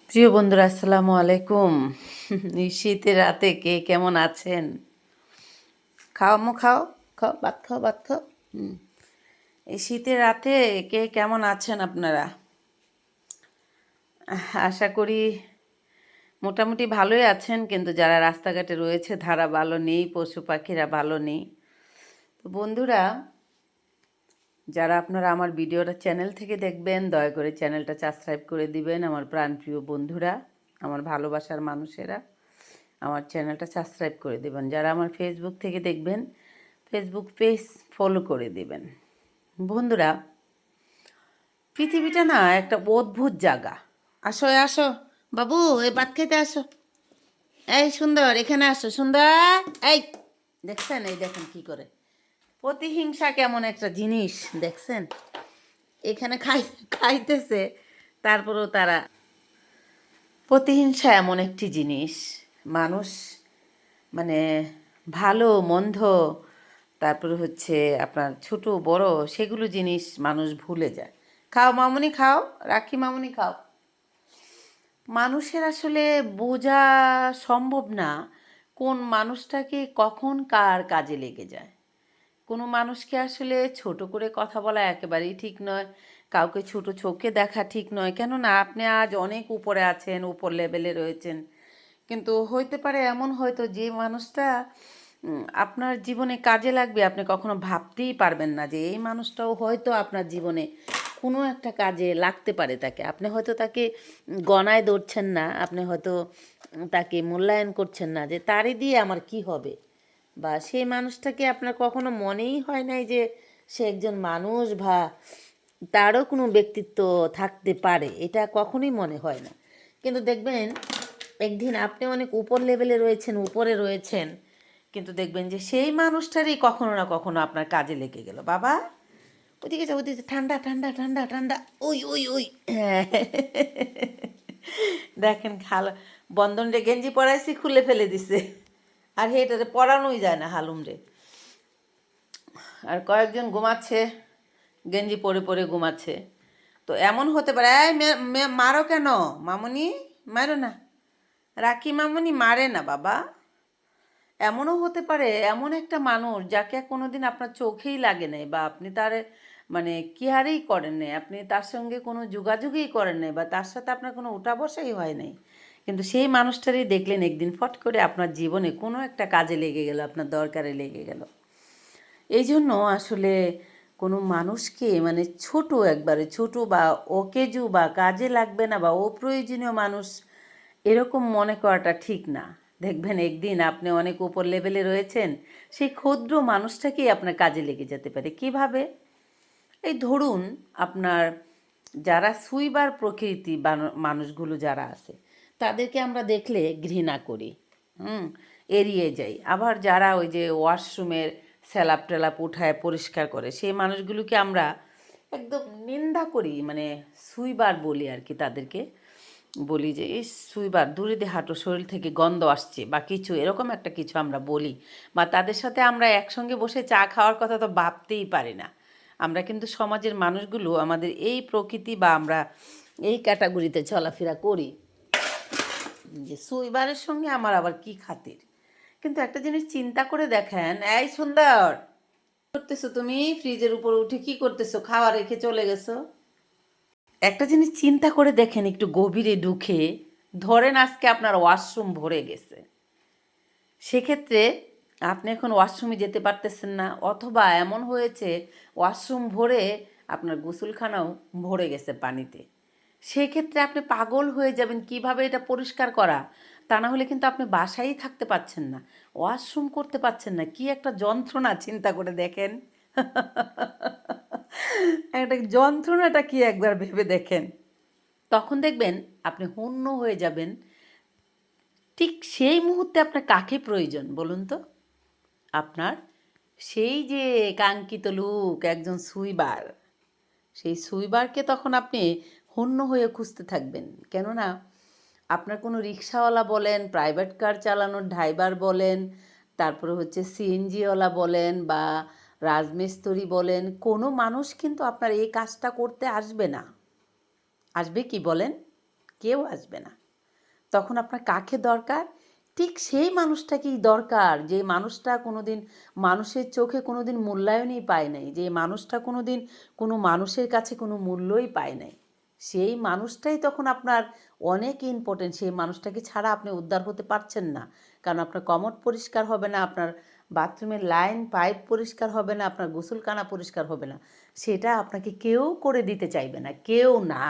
প্রিয় বন্ধুরা, আসসালামু আলাইকুম। এই শীতের রাতে কে কেমন আছেন? খাও আম্মু, খাও, খাও, ভাত খাও, ভাত খাও। এই শীতের রাতে কে কেমন আছেন আপনারা? আশা করি মোটামুটি ভালোই আছেন, কিন্তু যারা রাস্তাঘাটে রয়েছে তারা ভালো নেই, পশু পাখিরা ভালো নেই। তো বন্ধুরা, যারা আপনারা আমার ভিডিওটা চ্যানেল থেকে দেখবেন, দয়া করে চ্যানেলটা সাবস্ক্রাইব করে দিবেন। আমার প্রাণপ্রিয় বন্ধুরা, আমার ভালোবাসার মানুষেরা, আমার চ্যানেলটা সাবস্ক্রাইব করে দেবেন। যারা আমার ফেসবুক থেকে দেখবেন, ফেসবুক পেজ ফলো করে দেবেন। বন্ধুরা, পৃথিবীটা না একটা অদ্ভুত জায়গা। আসো আসো বাবু, এই ভাত খেতে আসো। এই সুন্দর, এখানে আসো সুন্দর। এই দেখছেন, এই দেখেন কি করে প্রতিহিংসা কেমন একটা জিনিস দেখছেন। এখানে খাইতেছে, তারপরেও তারা প্রতিহিংসা এমন একটি জিনিস। মানুষ মানে ভালো মন্দ, তারপরে হচ্ছে আপনার ছোট বড় সেগুলো জিনিস মানুষ ভুলে যায়। খাও মামুনি, খাও, রাখি মামুনি, খাও। মানুষের আসলে বোঝা সম্ভব না কোন মানুষটাকে কখন কার কাজে লেগে যায়। কোনো মানুষকে আসলে ছোট করে কথা বলা একেবারেই ঠিক নয়, কাউকে ছোট চোখে দেখা ঠিক নয়। কেননা আপনি আজ অনেক উপরে আছেন, উপর লেভেলে রয়েছেন, কিন্তু হইতে পারে এমন হয়তো যে মানুষটা আপনার জীবনে কাজে লাগবে, আপনি কখনো ভাবতেই পারবেন না যে এই মানুষটাও হয়তো আপনার জীবনে কোনো একটা কাজে লাগতে পারে। তাকে আপনি হয়তো তাকে গণায় ধরছেন না, আপনি হয়তো তাকে মূল্যায়ন করছেন না যে তারই দিয়ে আমার কি হবে, বা সেই মানুষটাকে আপনার কখনো মনেই হয় নাই যে সে একজন মানুষ বা তারও কোনো ব্যক্তিত্ব থাকতে পারে, এটা কখনোই মনে হয় না। কিন্তু দেখবেন একদিন আপনি অনেক উপর লেভেলে রয়েছেন, উপরে রয়েছেন, কিন্তু দেখবেন যে সেই মানুষটারই কখনো না কখনো আপনার কাজে লেগে গেল। বাবা ওদিকে যাও, ওদিকে ঠান্ডা ঠান্ডা ঠান্ডা ঠান্ডা, ওই ওই ওই হ্যাঁ। দেখেন খাল বন্ধন রে গেঞ্জি পরাইছি, খুলে ফেলে দিছে। আর হেটারে পরানোই যায় না হালুম রে। আর কয়েকজন ঘুমাচ্ছে, গেঞ্জি পরে পরে ঘুমাচ্ছে। তো এমন হতে পারে, এই মারো কেন মামুনি, মারো না, রাখি মামুনি মারে না বাবা। এমনও হতে পারে এমন একটা মানুষ যাকে কোনোদিন আপনার চোখেই লাগে নাই, বা আপনি তার মানে কেয়ারেই করেন নাই, আপনি তার সঙ্গে কোনো যোগাযোগই করেন নাই, বা তার সাথে আপনার কোনো উঠা বসাই হয় নাই, কিন্তু সেই মানুষটারই দেখলেন একদিন ফট করে আপনার জীবনে কোনো একটা কাজে লেগে গেল, আপনার দরকারে লেগে গেল। এই জন্য আসলে কোনো মানুষকে মানে ছোট, একবারে ছোট বা অকেজো বা কাজে লাগবে না বা অপ্রয়োজনীয় মানুষ এরকম মনে করাটা ঠিক না। দেখবেন একদিন আপনি অনেক উপর লেভেলে রয়েছেন, সেই ক্ষুদ্র মানুষটাকেই আপনার কাজে লেগে যেতে পারে। কিভাবে? এই ধরুন আপনার যারা সুইবার প্রকৃতি মানুষগুলো যারা আছে, তাদেরকে আমরা দেখলে ঘৃণা করি, এড়িয়ে যাই। আবার যারা ওই যে ওয়াশরুমের স্যালাপ টেলাপ উঠায় পরিষ্কার করে, সেই মানুষগুলোকে আমরা একদম নিন্দা করি, মানে সুইবার বলি আর কি তাদেরকে। বলি যে এই সুইবার, দূরে দিয়ে হাঁটো, শরীর থেকে গন্ধ আসছে বা কিছু এরকম একটা কিছু আমরা বলি, বা তাদের সাথে আমরা একসঙ্গে বসে চা খাওয়ার কথা তো ভাবতেই পারি না। আমরা কিন্তু সমাজের মানুষগুলো আমাদের এই প্রকৃতি বা আমরা এই ক্যাটাগরিতে চলাফেরা করি যে সুইবারের সঙ্গে আমার আবার কি খাতির। কিন্তু একটা জিনিস চিন্তা করে দেখেন, এই সুন্দর, করতেছো তুমি ফ্রিজের উপর উঠে কি করতেছো, খাওয়া রেখে চলে গেছো। একটা জিনিস চিন্তা করে দেখেন একটু গভীরে ঢুকে, ধরেন আজকে আপনার ওয়াশরুম ভরে গেছে, সেক্ষেত্রে আপনি এখন ওয়াশরুমে যেতে পারতেছেন না, অথবা এমন হয়েছে ওয়াশরুম ভরে আপনার গোসলখানাও ভরে গেছে পানিতে, সেক্ষেত্রে আপনি পাগল হয়ে যাবেন কিভাবে এটা পরিষ্কার করা। তা না হলে কিন্তু আপনি বাসায় থাকতে পাচ্ছেন না, ওয়াশরুম করতে পাচ্ছেন না, কি একটা যন্ত্রণা চিন্তা করে দেখেন। একটা যন্ত্রণাটা কি একবার ভেবে দেখেন। তখন দেখবেন আপনি হন্য হয়ে যাবেন। ঠিক সেই মুহূর্তে আপনার কাকে প্রয়োজন বলুন তো? আপনার সেই যে কাঙ্ক্ষিত লোক, একজন সুইবার, সেই সুইবারকে তখন আপনি হন্য হয়ে খুঁজতে থাকবেন। কেননা আপনার কোনো রিক্সাওয়ালা বলেন, প্রাইভেট কার চালানোর ড্রাইভার বলেন, তারপরে হচ্ছে সিএনজিওয়ালা বলেন বা রাজমিস্ত্রি বলেন, কোনো মানুষ কিন্তু আপনার এই কাজটা করতে আসবে না। আসবে কি বলেন? কেউ আসবে না। তখন আপনার কাকে দরকার? ঠিক সেই মানুষটাকেই দরকার, যে মানুষটা কোনোদিন মানুষের চোখে কোনোদিন মূল্যায়নই পায় নাই, যে মানুষটা কোনোদিন কোনো মানুষের কাছে কোনো মূল্যই পায় নাই। সেই মানুষটাই তখন আপনার অনেক ইম্পর্টেন্ট। সেই মানুষটাকে ছাড়া আপনি উদ্ধার হতে পারছেন না, কারণ আপনার কমোড পরিষ্কার হবে না, আপনার বাথরুমের লাইন পাইপ পরিষ্কার হবে না, আপনার গোসলখানা পরিষ্কার হবে না, সেটা আপনাকে কেউ করে দিতে চাইবে না, কেউ না।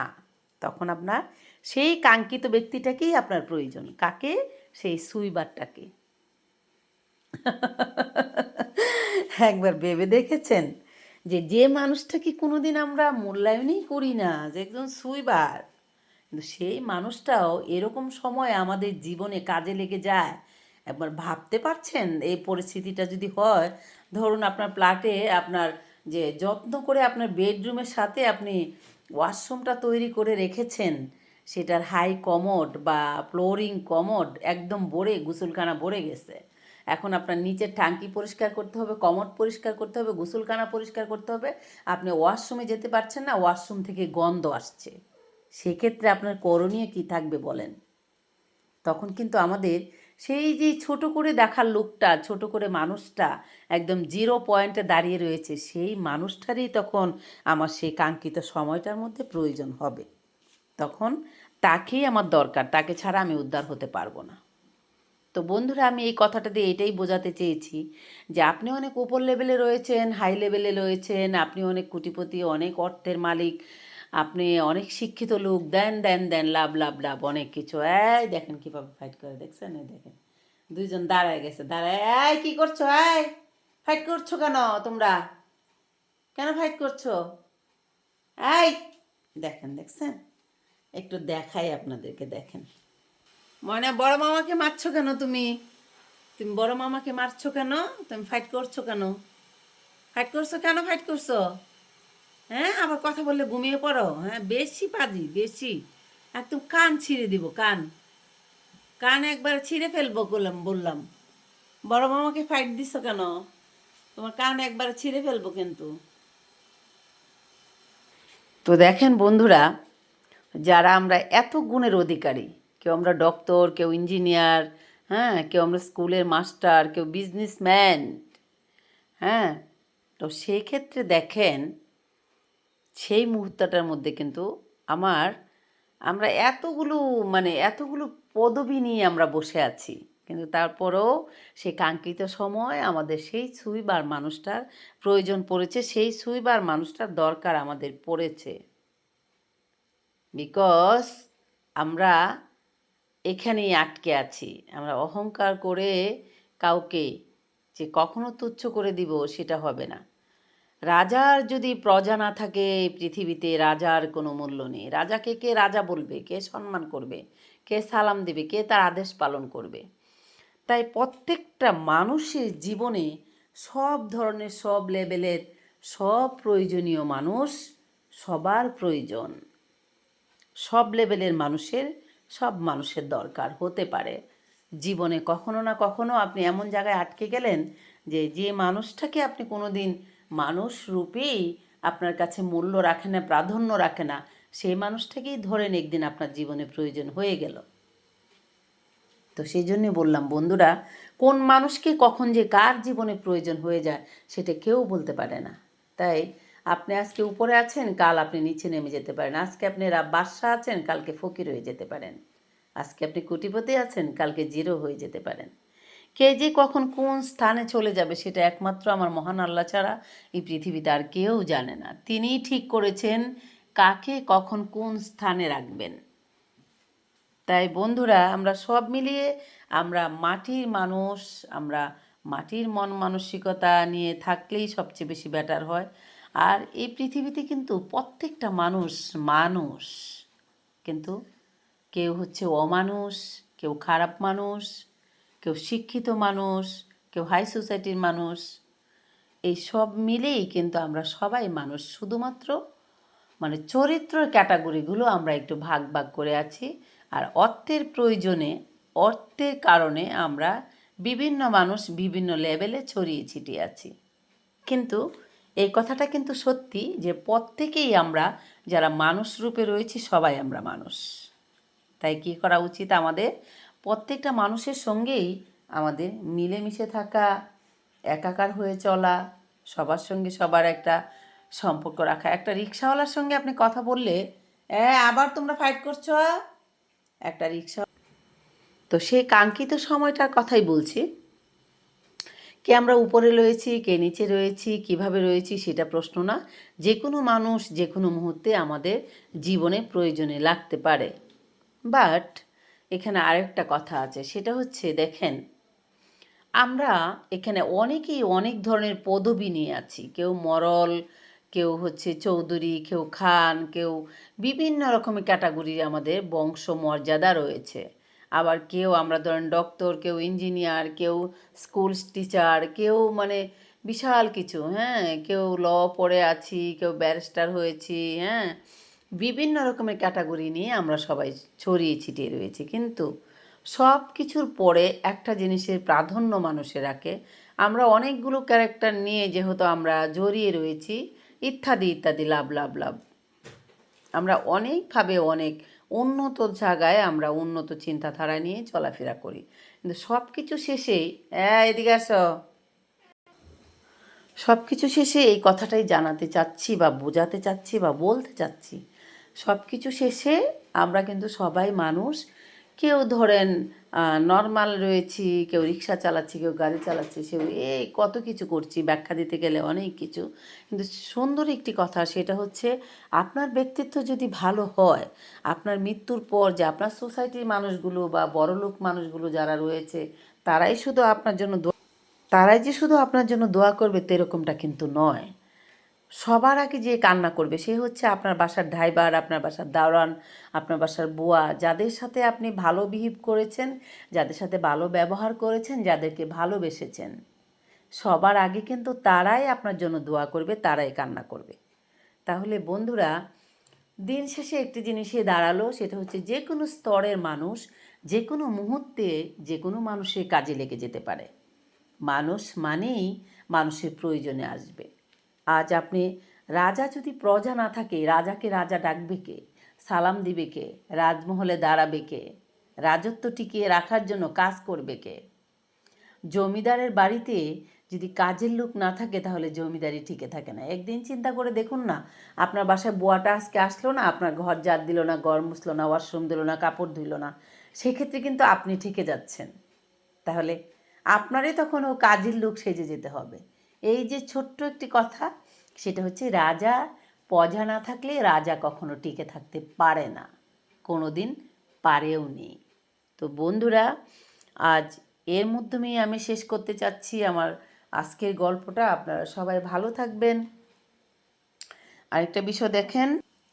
তখন আপনার সেই কাঙ্ক্ষিত ব্যক্তিটাকেই আপনার প্রয়োজন। কাকে? সেই সুইবারটাকে। একবার ভেবে দেখেছেন যে যে মানুষটাকে কোনোদিন আমরা মূল্যায়নই করি না, যে একজন সুইবার, কিন্তু সেই মানুষটাও এরকম সময় আমাদের জীবনে কাজে লেগে যায়। একবার ভাবতে পারছেন এই পরিস্থিতিটা যদি হয়? ধরুন আপনার ফ্ল্যাটে আপনার যে যত্ন করে আপনার বেডরুমের সাথে আপনি ওয়াশরুমটা তৈরি করে রেখেছেন, সেটার হাই কমোড বা ফ্লোরিং কমোড একদম ভরে, গোসলখানা ভরে গেছে। এখন আপনার নিচের ট্যাঙ্কি পরিষ্কার করতে হবে, কমোড পরিষ্কার করতে হবে, গোসলখানা পরিষ্কার করতে হবে, আপনি ওয়াশরুমে যেতে পারছেন না, ওয়াশরুম থেকে গন্ধ আসছে। সেক্ষেত্রে আপনার করণীয় কী থাকবে বলেন? তখন কিন্তু আমাদের সেই যে ছোট করে দেখার লোকটা, ছোট করে মানুষটা একদম জিরো পয়েন্টে দাঁড়িয়ে রয়েছে, সেই মানুষটারই তখন আমার সেই কাঙ্ক্ষিত সময়টার মধ্যে প্রয়োজন হবে। তখন তাকেই আমার দরকার, তাকে ছাড়া আমি উদ্ধার হতে পারবো না। তো বন্ধুরা, আমি এই কথাটা দিয়ে এটাই বোঝাতে চেয়েছি যে আপনি অনেক উপর লেভেলে রয়েছেন, হাই লেভেলে রয়েছেন, আপনি অনেক কোটিপতি, অনেক অর্থের মালিক, আপনি অনেক শিক্ষিত লোক, দেন দেন দেন, লাভ লাভ লাভ, অনেক কিছু। এই দেখেন কীভাবে ফাইট করে, দেখছেন? এই দেখেন দুইজন দাঁড়ায় গেছে, দাঁড়ায়, এই কী করছো? এই ফাইট করছো কেন তোমরা? কেন ফাইট করছো? এই দেখেন, দেখছেন? একটু দেখাই আপনাদেরকে, দেখেন। ময়না, বড় মামাকে মারছো কেন তুমি? তুমি বড় মামাকে মারছো কেন? তুমি ফাইট করছো কেন? ফাইট করছো কেন? ফাইট করছো? হ্যাঁ, আবার কথা বললে ঘুমিয়ে পড়ো? হ্যাঁ, বেশি পাজি, বেশি। একদম কান ছিঁড়ে দিব, কান, কান একবার ছিঁড়ে ফেলবো বললাম। বড় মামাকে ফাইট দিছো কেন? তোমার কান একবার ছিঁড়ে ফেলবো কিন্তু। তো দেখেন বন্ধুরা, যারা আমরা এত গুণের অধিকারী, কেউ আমরা ডক্টর, কেউ ইঞ্জিনিয়ার, হ্যাঁ, কেউ আমরা স্কুলের মাস্টার, কেউ বিজনেসম্যান, হ্যাঁ, তো সেই ক্ষেত্রে দেখেন সেই মুহূর্তটার মধ্যে কিন্তু আমরা এতগুলো, এতগুলো পদবি নিয়ে আমরা বসে আছি, কিন্তু তারপরেও সেই কাঙ্ক্ষিত সময় আমাদের সেই সুইবার মানুষটার প্রয়োজন পড়েছে, সেই সুইবার মানুষটার দরকার আমাদের পড়েছে। বিকজ আমরা এখানেই আটকে আছি। আমরা অহংকার করে কাউকে যে কখনো তুচ্ছ করে দিব, সেটা হবে না। রাজার যদি প্রজা না থাকে এই পৃথিবীতে, রাজার কোনো মূল্য নেই। রাজাকে কে রাজা বলবে? কে সম্মান করবে? কে সালাম দেবে? কে তার আদেশ পালন করবে? তাই প্রত্যেকটা মানুষের জীবনে সব ধরনের, সব লেভেলের, সব প্রয়োজনীয় মানুষ, সবার প্রয়োজন। সব লেভেলের মানুষের, সব মানুষের দরকার হতে পারে জীবনে। কখনো না কখনো আপনি এমন জায়গায় আটকে গেলেন যে যে মানুষটাকে আপনি কোনো দিন মানুষ রূপেই আপনার কাছে মূল্য রাখে না, প্রাধান্য রাখে না, সেই মানুষটাকেই ধরেন একদিন আপনার জীবনে প্রয়োজন হয়ে গেল। তো সেই জন্যে বললাম বন্ধুরা, কোন মানুষকে কখন যে কার জীবনে প্রয়োজন হয়ে যায় সেটা কেউ বলতে পারে না। তাই আপনি আজকে উপরে আছেন, কাল আপনি নিচে নেমে যেতে পারেন। আজকে আপনি বাদশা আছেন, কালকে ফকির হয়ে যেতে পারেন। আজকে আপনি কোটিপতি আছেন, কালকে জিরো হয়ে যেতে পারেন। কে যে কখন কোন স্থানে চলে যাবে সেটা একমাত্র আমার মহান আল্লাহ ছাড়া এই পৃথিবীতে আর কেউ জানে না। তিনিই ঠিক করেছেন কাকে কখন কোন স্থানে রাখবেন। তাই বন্ধুরা, আমরা সব মিলিয়ে আমরা মাটির মানুষ, আমরা মাটির মন মানসিকতা নিয়ে থাকলেই সবচেয়ে বেশি বেটার হয়। আর এই পৃথিবীতে কিন্তু প্রত্যেকটা মানুষ মানুষ, কিন্তু কেউ হচ্ছে অমানুষ, কেউ খারাপ মানুষ, কেউ শিক্ষিত মানুষ, কেউ হাই সোসাইটির মানুষ। এই সব মিলেই কিন্তু আমরা সবাই মানুষ, শুধুমাত্র চরিত্র ক্যাটাগরিগুলো আমরা একটু ভাগ ভাগ করে আছি। আর অর্থের প্রয়োজনে, অর্থের কারণে আমরা বিভিন্ন মানুষ বিভিন্ন লেভেলে ছড়িয়ে ছিটিয়ে আছি। কিন্তু এই কথাটা কিন্তু সত্যি যে প্রত্যেকেই আমরা যারা মানুষ রূপে রয়েছি, সবাই আমরা মানুষ। তাই কী করা উচিত আমাদের? প্রত্যেকটা মানুষের সঙ্গেই আমাদের মিলেমিশে থাকা, একাকার হয়ে চলা, সবার সঙ্গে সবার একটা সম্পর্ক রাখা। একটা রিক্সাওয়ালার সঙ্গে আপনি কথা বললে, আবার তোমরা ফাইট করছো, একটা রিক্সা। তো সেই কাঙ্ক্ষিত সময়টার কথাই বলছি। কে আমরা উপরে রয়েছি, কে নিচে রয়েছি, কিভাবে রয়েছি সেটা প্রশ্ন না। যে কোনো মানুষ যে কোনো মুহূর্তে আমাদের জীবনে প্রয়োজনে লাগতে পারে। বাট এখানে আরেকটা কথা আছে, সেটা হচ্ছে দেখেন, আমরা এখানে অনেকেই অনেক ধরনের পদবি নিয়ে আছি। কেউ মরল, কেউ হচ্ছে চৌধুরী, কেউ খান, কেউ বিভিন্ন রকমের ক্যাটাগরির আমাদের বংশ মর্যাদা রয়েছে। আবার কেউ আমরা ধরেন ডক্টর, কেউ ইঞ্জিনিয়ার, কেউ স্কুল টিচার, কেউ মানে বিশাল কিছু, কেউ ল পড়ে আছি, কেউ ব্যারিস্টার হয়েছি, বিভিন্ন রকমের ক্যাটাগরি নিয়ে আমরা সবাই ছড়িয়ে ছিটিয়ে রয়েছি। কিন্তু সব কিছুর পরে একটা জিনিসের প্রাধান্য মানুষে রাখে। আমরা অনেকগুলো ক্যারেক্টার নিয়ে যেহেতু আমরা জড়িয়ে রয়েছি, ইত্যাদি ইত্যাদি, লাভ লাভ লাভ, আমরা অনেকভাবে অনেক উন্নত জায়গায় আমরা উন্নত চিন্তাধারা নিয়ে চলাফেরা করি। কিন্তু সব কিছু শেষেই এদিকে আসো, সব কিছু শেষে এই কথাটাই জানাতে চাচ্ছি বা বোঝাতে চাচ্ছি বা বলতে চাচ্ছি, সব কিছু শেষে আমরা কিন্তু সবাই মানুষ। কেউ ধরেন নর্মাল রয়েছি, কেউ রিক্সা চালাচ্ছি, কেউ গাড়ি চালাচ্ছি, সেও এই কত কিছু করছি, ব্যাখ্যা দিতে গেলে অনেক কিছু। কিন্তু সুন্দর একটি কথা, সেটা হচ্ছে আপনার ব্যক্তিত্ব যদি ভালো হয়, আপনার মৃত্যুর পর যে আপনার সোসাইটির মানুষগুলো বা বড়লোক মানুষগুলো যারা রয়েছে, তারাই শুধু আপনার জন্য তারাই যে শুধু আপনার জন্য দোয়া করবে এরকমটা কিন্তু নয়। সবার আগে যে কান্না করবে সে হচ্ছে আপনার বাসার ড্রাইভার, আপনার বাসার দারোয়ান, আপনার বাসার বুয়া, যাদের সাথে আপনি ভালো বিহেভ করেছেন, যাদের সাথে ভালো ব্যবহার করেছেন, যাদেরকে ভালোবেসেছেন। সবার আগে কিন্তু তারাই আপনার জন্য দোয়া করবে, তারাই কান্না করবে। তাহলে বন্ধুরা, দিন শেষে একটি জিনিসে দাঁড়ালো, সেটা হচ্ছে যে কোনো স্তরের মানুষ যে কোনো মুহূর্তে যে কোনো মানুষের কাজে লেগে যেতে পারে। মানুষ মানেই মানুষের প্রয়োজনে আসবে। আজ আপনি রাজা যদি প্রজা না থাকে, রাজাকে রাজা ডাকবে কে, সালাম দিবে কে, রাজমহলে দাঁড়াবে কে, রাজত্ব টিকিয়ে রাখার জন্য কাজ করবে কে? জমিদারের বাড়িতে যদি কাজের লোক না থাকে তাহলে জমিদারি টিকে থাকে না। একদিন চিন্তা করে দেখুন না, আপনার বাসায় বুয়াটা আজকে আসলো না, আপনার ঘর ঝাড় দিল না, ঘর মুছলো না, ওয়াশরুম দিল না, কাপড় ধুইল না, সেক্ষেত্রে কিন্তু আপনি ঠেকে যাচ্ছেন। তাহলে আপনারই তখন ও কাজের লোক সেজে যেতে হবে। এই যে ছোট্ট একটি কথা, সেটা হচ্ছে রাজা প্রজা না থাকলে রাজা কখনো টিকে থাকতে পারে না, কোনো দিন পারেও নি। তো বন্ধুরা, আজ এর মাধ্যমেই আমি শেষ করতে চাচ্ছি আমার আজকের গল্পটা। আপনারা সবাই ভালো থাকবেন। আরেকটা বিষয় দেখেন,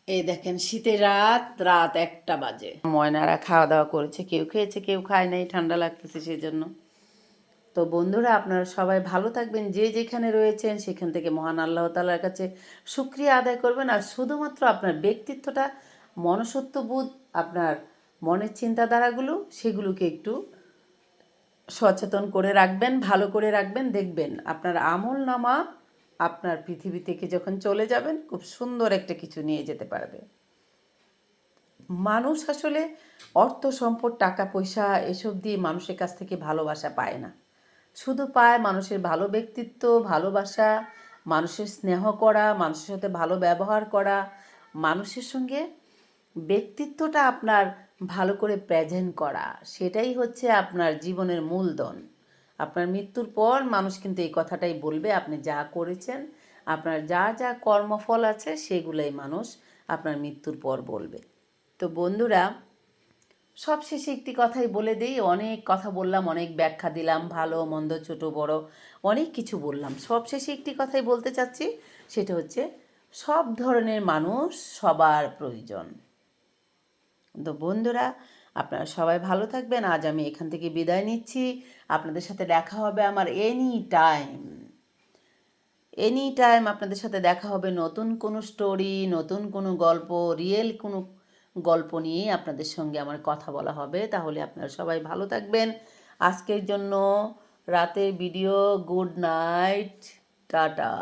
এই দেখেন শীতের রাত, রাত 1টা বাজে, ময়নারা খাওয়া দাওয়া করেছে, কেউ খেয়েছে কেউ খায় নাই, ঠান্ডা লাগতেছে সেই জন্য। তো বন্ধুরা, আপনারা সবাই ভালো থাকবেন, যে যেখানে রয়েছেন সেখান থেকে মহান আল্লাহ তাআলার কাছে শুকরিয়া আদায় করবেন। আর শুধুমাত্র আপনার ব্যক্তিত্বটা, মনুষ্যত্ববোধ, আপনার মনের চিন্তাধারাগুলো, সেগুলোকে একটু সচেতন করে রাখবেন, ভালো করে রাখবেন। দেখবেন আপনার আমল নামা আপনার পৃথিবী থেকে যখন চলে যাবেন খুব সুন্দর একটা কিছু নিয়ে যেতে পারবে। মানুষ আসলে অর্থ সম্পদ, টাকা পয়সা এসব দিয়ে মানুষের কাছ থেকে ভালোবাসা পায় না, শুধু পায় মানুষের ভালো ব্যক্তিত্ব, ভালোবাসা, মানুষের স্নেহ করা, মানুষের সাথে ভালো ব্যবহার করা, মানুষের সঙ্গে ব্যক্তিত্বটা আপনার ভালো করে প্রেজেন্ট করা, সেটাই হচ্ছে আপনার জীবনের মূলধন। আপনার মৃত্যুর পর মানুষ কিন্তু এই কথাটাই বলবে, আপনি যা করেছেন, আপনার যা যা কর্মফল আছে সেগুলোই মানুষ আপনার মৃত্যুর পর বলবে। তো বন্ধুরা, সবশেষে একটি কথাই বলে দিই, অনেক কথা বললাম, অনেক ব্যাখ্যা দিলাম, ভালো মন্দ ছোট বড় অনেক কিছু বললাম। সবশেষে একটি কথাই বলতে চাচ্ছি, সেটা হচ্ছে সব ধরনের মানুষ সবার প্রয়োজন। তো বন্ধুরা, আপনারা সবাই ভালো থাকবেন। আজ আমি এখান থেকে বিদায় নিচ্ছি। আপনাদের সাথে দেখা হবে আমার এনি টাইম আপনাদের সাথে দেখা হবে নতুন কোনো স্টোরি, নতুন কোনো গল্প, রিয়েল কোনো গল্প নিয়ে আপনাদের সঙ্গে আমার কথা বলা হবে। তাহলে আপনারা সবাই ভালো থাকবেন। আজকের জন্য রাতের ভিডিও, গুড নাইট, টাটা।